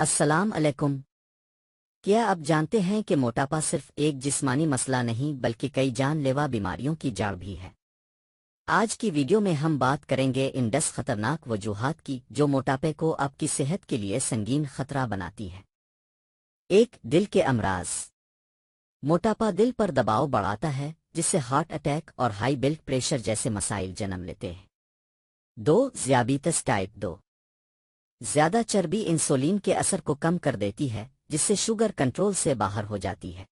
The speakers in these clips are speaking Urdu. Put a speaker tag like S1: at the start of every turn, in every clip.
S1: السلام علیکم۔ کیا آپ جانتے ہیں کہ موٹاپا صرف ایک جسمانی مسئلہ نہیں بلکہ کئی جان لیوا بیماریوں کی جڑ بھی ہے؟ آج کی ویڈیو میں ہم بات کریں گے ان 10 خطرناک وجوہات کی جو موٹاپے کو آپ کی صحت کے لیے سنگین خطرہ بناتی ہے۔ 1. دل کے امراض۔ موٹاپا دل پر دباؤ بڑھاتا ہے جس سے ہارٹ اٹیک اور ہائی بلڈ پریشر جیسے مسائل جنم لیتے ہیں۔ 2. ذیابیطس ٹائپ 2۔ زیادہ چربی انسولین کے اثر کو کم کر دیتی ہے جس سے شوگر کنٹرول سے باہر ہو جاتی ہے۔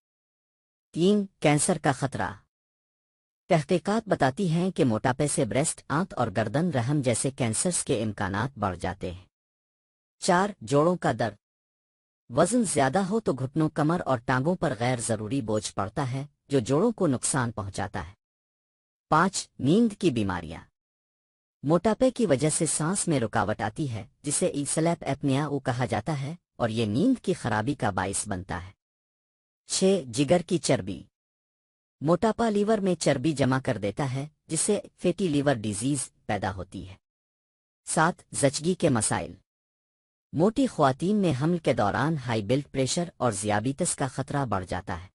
S1: 3. کینسر کا خطرہ۔ تحقیقات بتاتی ہیں کہ موٹاپے سے بریسٹ، آنت اور گردن رحم جیسے کینسرز کے امکانات بڑھ جاتے ہیں۔ 4. جوڑوں کا درد۔ وزن زیادہ ہو تو گھٹنوں، کمر اور ٹانگوں پر غیر ضروری بوجھ پڑتا ہے جو جوڑوں کو نقصان پہنچاتا ہے۔ 5. نیند کی بیماریاں۔ موٹاپے کی وجہ سے سانس میں رکاوٹ آتی ہے جسے سلیپ ایپنیا کہا جاتا ہے اور یہ نیند کی خرابی کا باعث بنتا ہے۔ 6. جگر کی چربی۔ موٹاپا لیور میں چربی جمع کر دیتا ہے جس سے فیٹی لیور ڈیزیز پیدا ہوتی ہے۔ 7. زچگی کے مسائل۔ موٹی خواتین میں حمل کے دوران ہائی بلڈ پریشر اور ذیابیطس کا خطرہ بڑھ جاتا ہے۔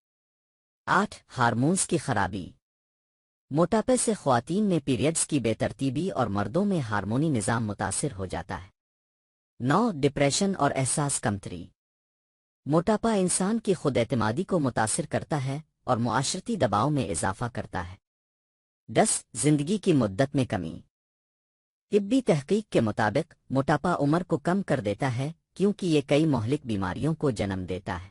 S1: 8. ہارمونز کی خرابی۔ موٹاپے سے خواتین میں پیریڈز کی بے ترتیبی اور مردوں میں ہارمونی نظام متاثر ہو جاتا ہے۔ 9. ڈپریشن اور احساس کمتری۔ موٹاپا انسان کی خود اعتمادی کو متاثر کرتا ہے اور معاشرتی دباؤ میں اضافہ کرتا ہے۔ 10. زندگی کی مدت میں کمی۔ طبی تحقیق کے مطابق موٹاپا عمر کو کم کر دیتا ہے کیونکہ یہ کئی مہلک بیماریوں کو جنم دیتا ہے۔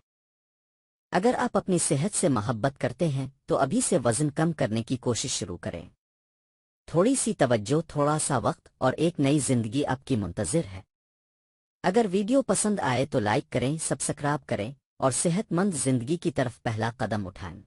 S1: اگر آپ اپنی صحت سے محبت کرتے ہیں تو ابھی سے وزن کم کرنے کی کوشش شروع کریں۔ تھوڑی سی توجہ، تھوڑا سا وقت اور ایک نئی زندگی آپ کی منتظر ہے۔ اگر ویڈیو پسند آئے تو لائک کریں، سبسکرائب کریں اور صحت مند زندگی کی طرف پہلا قدم اٹھائیں۔